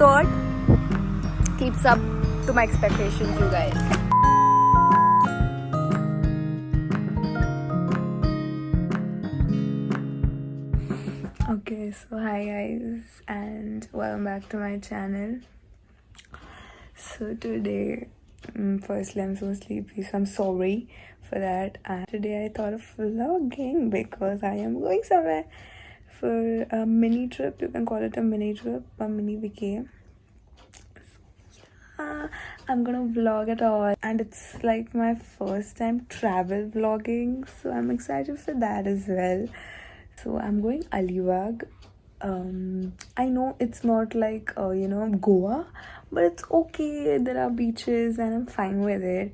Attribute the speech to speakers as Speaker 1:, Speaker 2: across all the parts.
Speaker 1: God keeps up to my expectations, you guys. Okay, so hi guys and welcome back to my channel. So today, firstly I'm so sleepy, so I'm sorry for that. And today I thought of vlogging because I am going somewhere for a mini trip. You can call it a mini trip, a mini vacay. I'm gonna vlog it all, and it's like my first time travel vlogging, so I'm excited for that as well. So I'm going Alibag. I know it's not like Goa, but it's okay. There are beaches and I'm fine with it.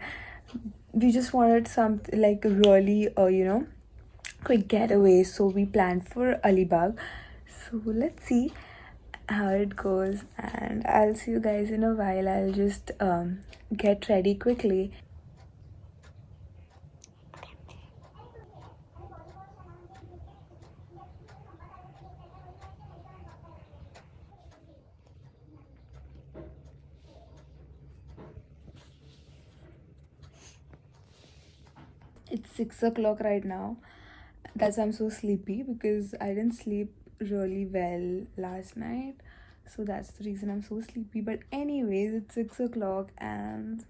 Speaker 1: We just wanted something like really quick getaway, so we planned for Alibag. So let's see how it goes, and I'll see you guys in a while. I'll just get ready quickly. It's 6 o'clock right now. That's why I'm so sleepy, because I didn't sleep really well last night. So that's the reason I'm so sleepy. But anyways, it's 6 o'clock and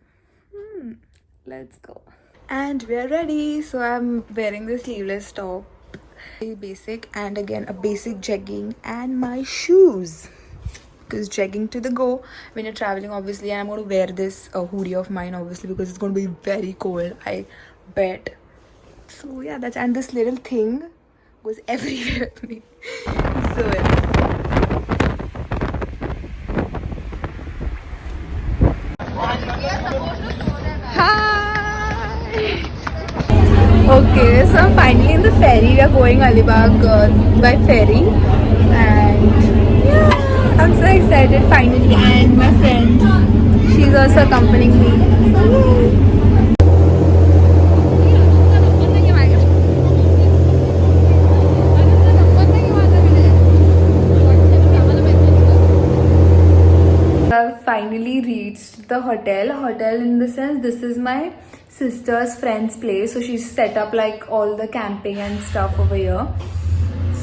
Speaker 1: let's go. And we're ready. So I'm wearing the sleeveless top. Very basic, and again a basic jegging and my shoes. Because jegging to the go when you're traveling, obviously. And I'm going to wear this hoodie of mine, obviously, because it's going to be very cold, I bet. So yeah, that's, and this little thing goes everywhere with me. So yeah. Hi. Okay, so I'm finally in the ferry. We are going Alibag by ferry, and yeah, I'm so excited finally. And my friend, she's also accompanying me. So yay. I've finally reached the hotel in the sense, this is my sister's friend's place, so she's set up like all the camping and stuff over here.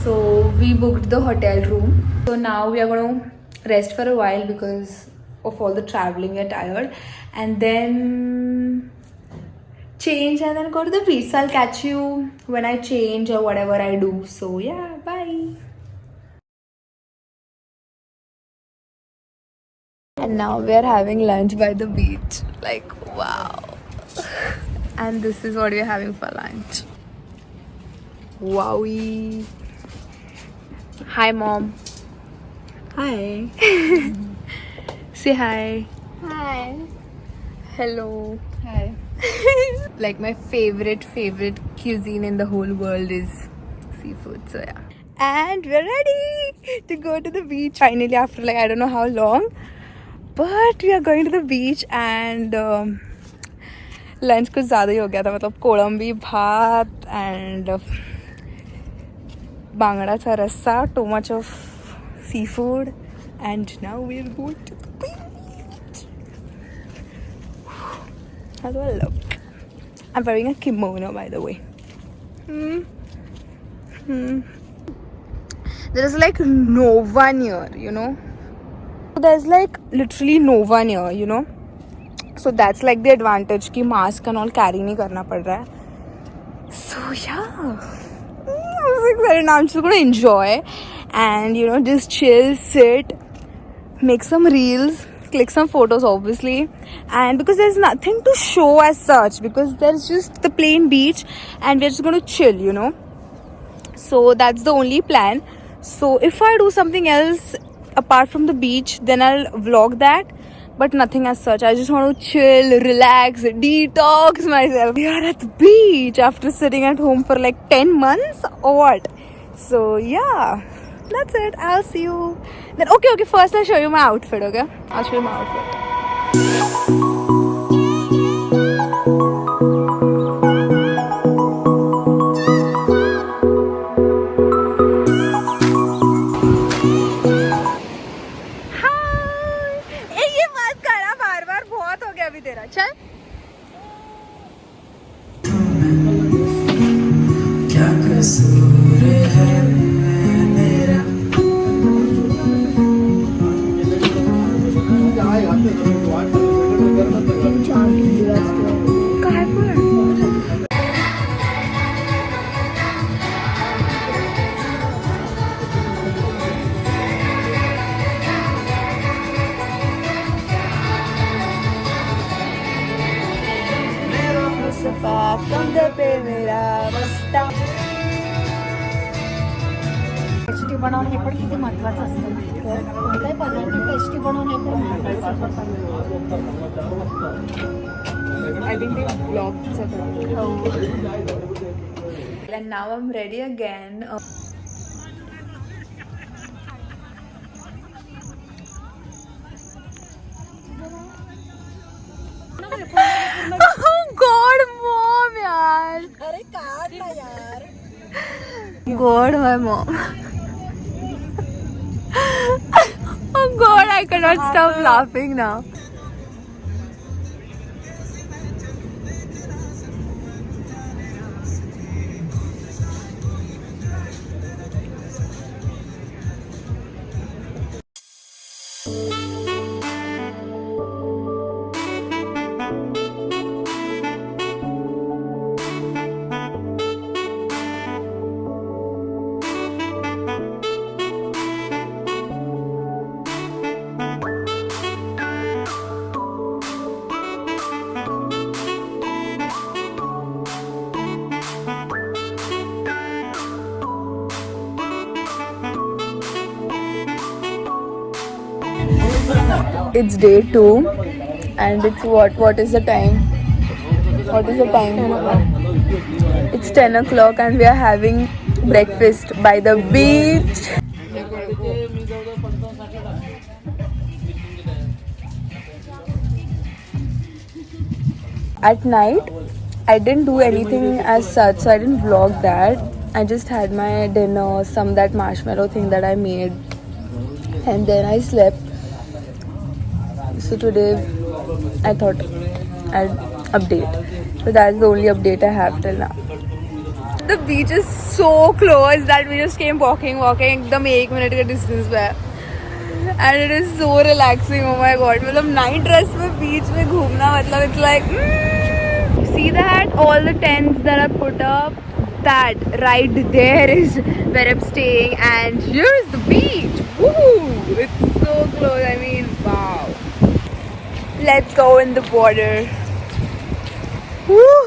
Speaker 1: So we booked the hotel room. So now we are going to rest for a while because of all the traveling. We're tired, and then change and then go to the beach. So I'll catch you when I change or whatever I do. So yeah, bye. And now we are having lunch by the beach. Like, wow. And this is what we are having for lunch. Wowie. Hi, Mom. Hi. Say hi.
Speaker 2: Hi.
Speaker 1: Hello.
Speaker 2: Hi.
Speaker 1: Like, my favorite cuisine in the whole world is seafood. So yeah. And we're ready to go to the beach. Finally, after like I don't know how long. But we are going to the beach, and lunch कुछ ज़्यादा ही हो गया था. मतलब कोलंबी भात and bangda सा रस्सा, too much of seafood, and now we are going to the beach. How do I look? I'm wearing a kimono, by the way. There is like no one here, you know. There's like literally no one here, you know. So that's like the advantage कि mask and all carry नहीं करना पड़ रहा है. So yeah, I'm so excited now. I'm just gonna enjoy and just chill, sit, make some reels, click some photos obviously, and because there's nothing to show as such, because there's just the plain beach and we're just gonna chill. So that's the only plan. So if I do something else apart from the beach, then I'll vlog that, but nothing as such. I just want to chill, relax, detox myself. We are at the beach after sitting at home for like 10 months or what. So yeah, that's it. I'll see you then. Okay, first I'll show you my outfit. Okay, I'll show you my outfit. भी तेरा. चल.
Speaker 2: क्या कसूर है मेरा.
Speaker 1: काय पण. कंधे पे मेरा बस्ता.
Speaker 3: टेस्टी बनवणं हे पण किती महत्त्वाचं असतं. कोणताही पदार्थ टेस्टी बनवणं हे पण महत्त्वाचं असतं.
Speaker 1: I think they vlogged and now I'm ready again. Oh God, mom, yaar.
Speaker 3: अरे काढ ना यार.
Speaker 1: God, my mom. Oh God, I cannot stop laughing now. It's day 2 and it's what is the time? What is the time? 10 o'clock. It's 10 o'clock and we are having breakfast by the beach. At night, I didn't do anything as such, so I didn't vlog that. I just had my dinner, some that marshmallow thing that I made, and then I slept. So today I thought I'd update. So that's the only update I have till now. The beach is so close that we just came walking एकदम 1 minute के distance पे. And it is so relaxing. Oh my God. मतलब night dress में beach में घूमना मतलब it's like see that all the tents that are put up, that right there is where I'm staying, and here's the beach. Woo! It's so close. I mean, wow. Let's go in the water. Woo!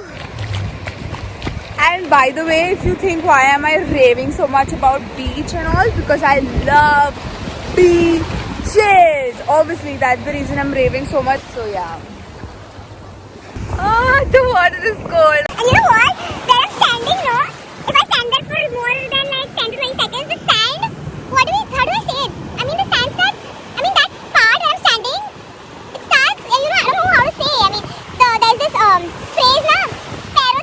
Speaker 1: And by the way, if you think why am I raving so much about beach and all, because I love beaches. Obviously, that's the reason I'm raving so much. So yeah. Ah, the water is cold.
Speaker 4: And you know what? Where I'm standing, no? If I stand there for more than like 10 to 20 seconds, the sand, how do I say it? I mean, the sand starts, that part where I'm standing, it starts, I don't know how to say. There's this phrase, na? पैरों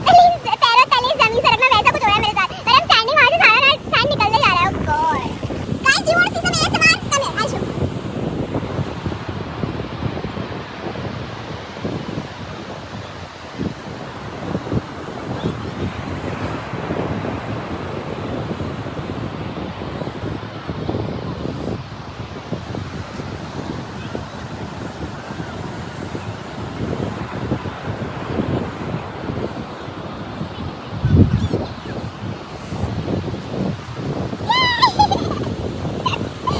Speaker 4: तले जमीन सरकना, वैसा कुछ हो रहा है मेरे साथ. Where I'm standing, वहाँ से सारा sand निकलने जा रहा है. Oh God. Guys, do you want to see some ASMR? Come here, I'll show you.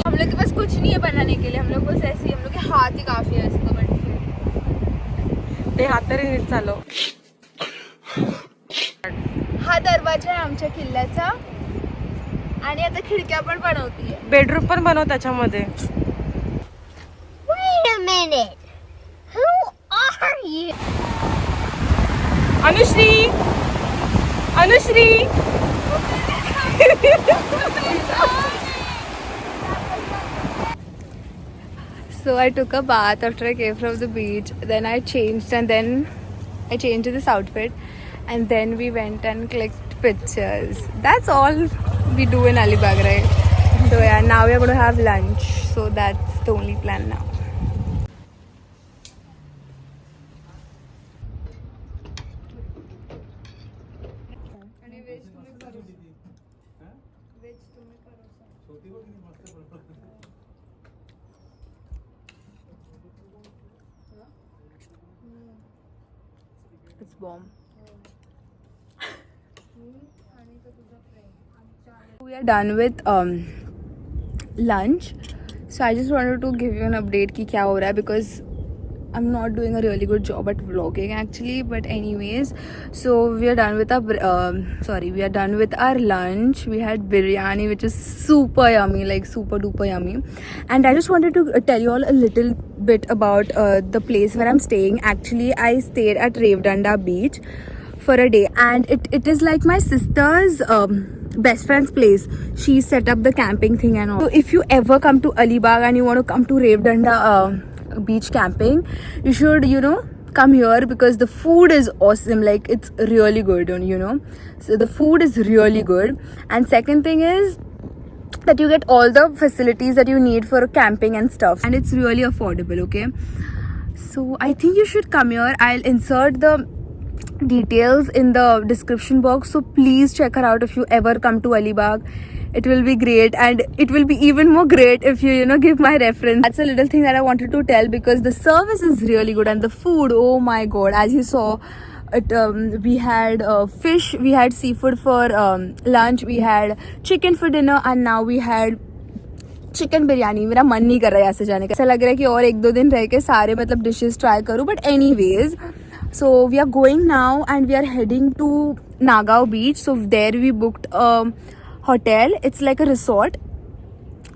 Speaker 1: हम लोग के पास कुछ नहीं है बनाने के लिए. हम लोग बस ऐसे ही, हम लोग के हाथ ही काफी है इसको बनने.
Speaker 3: ते हात तरी नीट चालव.
Speaker 1: हा दरवाजा आहे आमच्या किल्ल्याचा आणि आता खिडक्या पण बनवतीये.
Speaker 3: बेडरूम पण बनव त्याच्यामध्ये.
Speaker 4: Wait a minute. Who are you?
Speaker 3: Anushree.
Speaker 1: So I took a bath after I came from the beach. Then I changed and then I changed to this outfit. And then we went and clicked pictures. That's all we do in Alibag, right? So yeah, now we are going to have lunch. So that's the only plan now. bomb. We are done with lunch. So I just wanted to give you an update ki kya ho raha hai, because I'm not doing a really good job at vlogging actually. But anyways, so we are done with our lunch. We had biryani, which is super yummy, like super duper yummy. And I just wanted to tell you all a little bit about the place where I'm staying. Actually, I stayed at Revdanda Beach for a day, and it is like my sister's best friend's place. She set up the camping thing and all. So if you ever come to Alibag and you want to come to Revdanda beach camping, you should, come here, because the food is awesome. Like, it's really good, so the food is really good. And second thing is that you get all the facilities that you need for camping and stuff, and it's really affordable. Okay, so I think you should come here. I'll insert the details in the description box, so please check her out if you ever come to Alibag. It will be great, and it will be even more great if you give my reference. That's a little thing that I wanted to tell, because the service is really good, and the food, oh my god, as you saw it, we had fish, we had seafood for lunch, we had chicken for dinner, and now we had chicken biryani. मेरा मन नहीं कर रहा है यहाँ से जाने का. ऐसा लग रहा है कि और 1-2 दिन रह के सारे मतलब डिशेस ट्राई करूँ. But anyways, so we are going now and we are heading to Nagao beach. So there we booked a hotel. It's like a resort.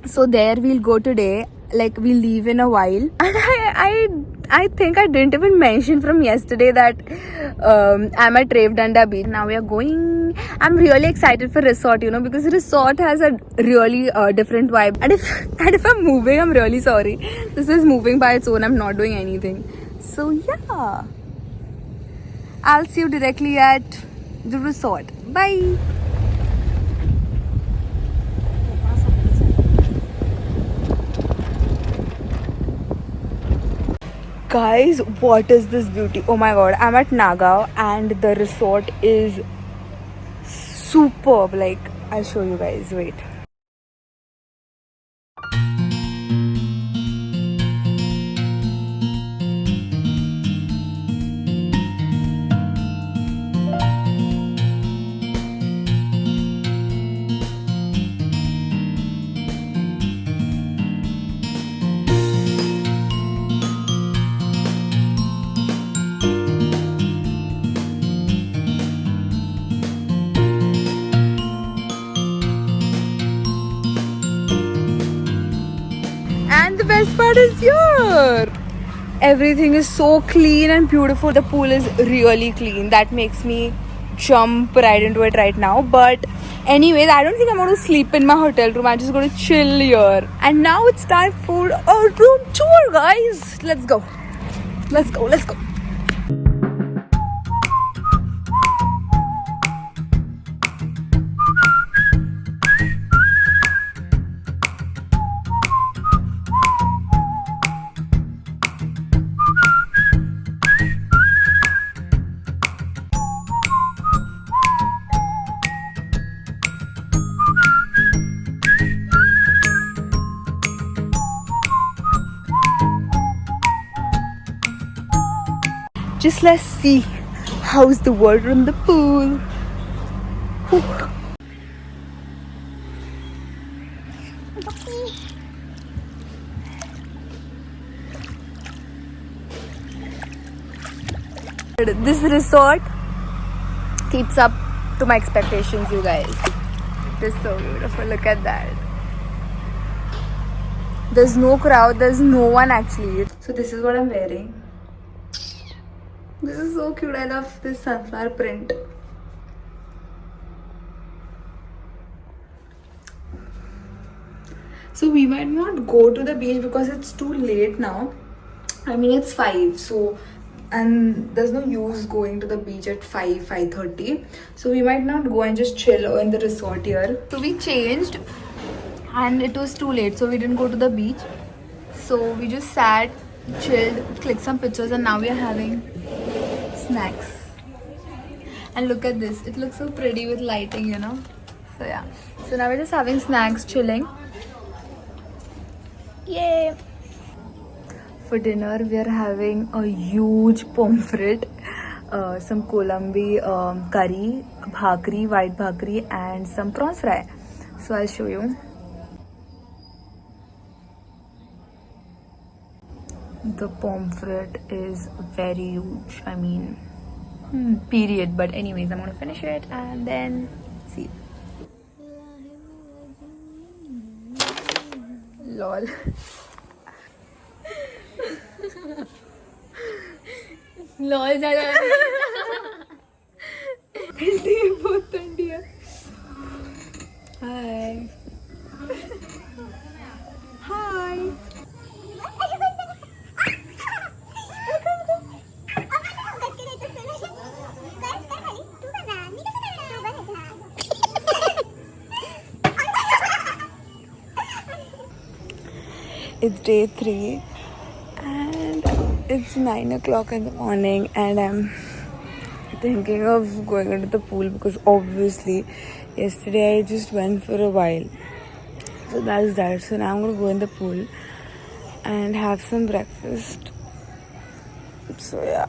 Speaker 1: So there we'll go today. Like, we'll leave in a while. And I think I didn't even mention from yesterday that I'm at Revdanda beach. Now we are going. I'm really excited for resort, because resort has a really different vibe. And if I'm moving, I'm really sorry. This is moving by its own. I'm not doing anything. So yeah, I'll see you directly at the resort. Bye. Guys, what is this beauty? Oh my god, I'm at Nagao and the resort is superb. Like, I'll show you guys. Wait. And the best part is here. Everything is so clean and beautiful. The pool is really clean. That makes me jump right into it right now. But anyways, I don't think I'm going to sleep in my hotel room. I'm just going to chill here. And now it's time for a room tour, guys. Let's go. Let's go. Let's go. Just let's see how's the water in the pool. Whew. This resort keeps up to my expectations, you guys. It is so beautiful. Look at that. There's no crowd. There's no one actually. So this is what I'm wearing. This is so cute. I love this sunflower print. So we might not go to the beach because it's too late now. I mean, it's 5. So, and there's no use going to the beach at 5:30. So we might not go and just chill in the resort here. So we changed and it was too late. So we didn't go to the beach. So we just sat, chilled, clicked some pictures, and now we are having snacks. And look at this, it looks so pretty with lighting, So yeah, so now we're just having snacks, chilling. Yay! For dinner we are having a huge pomfret. some Colombi curry, bhakri, white bhakri, and some prawns fry. So I'll show you. The pomfret is very huge. I mean, period. But anyways, I'm gonna finish it and then see. Lol.
Speaker 3: Lol झाला
Speaker 1: ठंडी है, बहुत ठंडी है. Hi. Hi. It's day 3 and it's 9 o'clock in the morning and I'm thinking of going into the pool because obviously yesterday I just went for a while. So that's that. So now I'm going to go in the pool and have some breakfast. So yeah.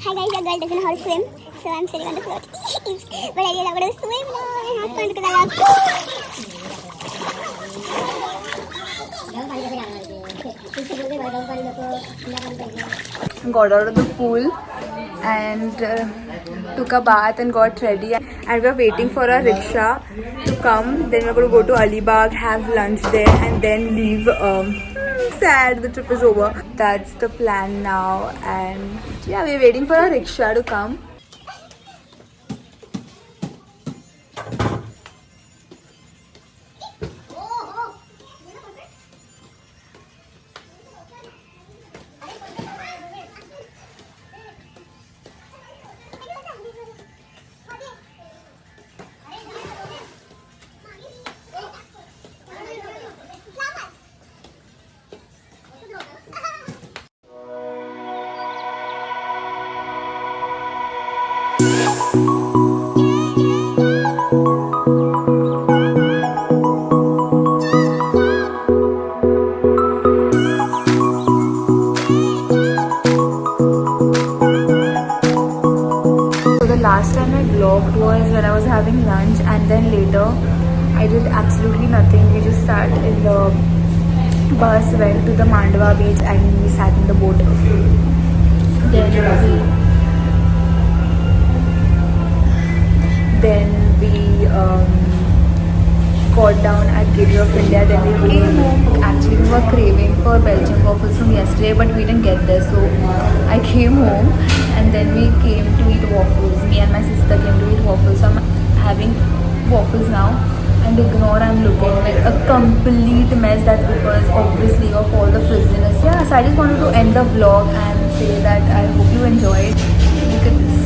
Speaker 4: Hi guys, your girl doesn't know how to swim, so I'm sitting on the float. But I am going to swim now and have fun because I love
Speaker 1: Got out of the pool and took a bath and got ready, and we're waiting for a rickshaw to come. Then we're going to go to Alibag, have lunch there and then leave. Sad, the trip is over. That's the plan now, and yeah, we're waiting for a rickshaw to come. Last time I vlogged was when I was having lunch, and then later I did absolutely nothing. We just sat in the bus, went to the Mandwa beach and we sat in the boat. Then we got down at Gateway of India. Then we came home. Actually, we were craving for Belgian waffles from yesterday, but we didn't get there. So I came home and then we came to eat waffles. Me and my sister came to eat waffles. So I'm having waffles now. And ignore I'm looking like a complete mess. That's because obviously of all the frizziness. Yeah, so I just wanted to end the vlog and say that I hope you enjoyed. Look at this.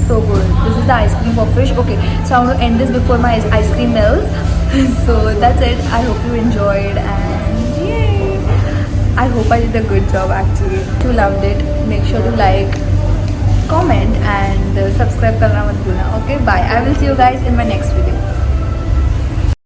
Speaker 1: So good. This is the ice cream for fish. Okay, so I'm going to end this before my ice cream melts. So that's it. I hope you enjoyed and yay! I hope I did a good job actually. If you loved it, make sure to like, comment and subscribe karna mat bhulna. Okay, bye. I will see you guys in my next video.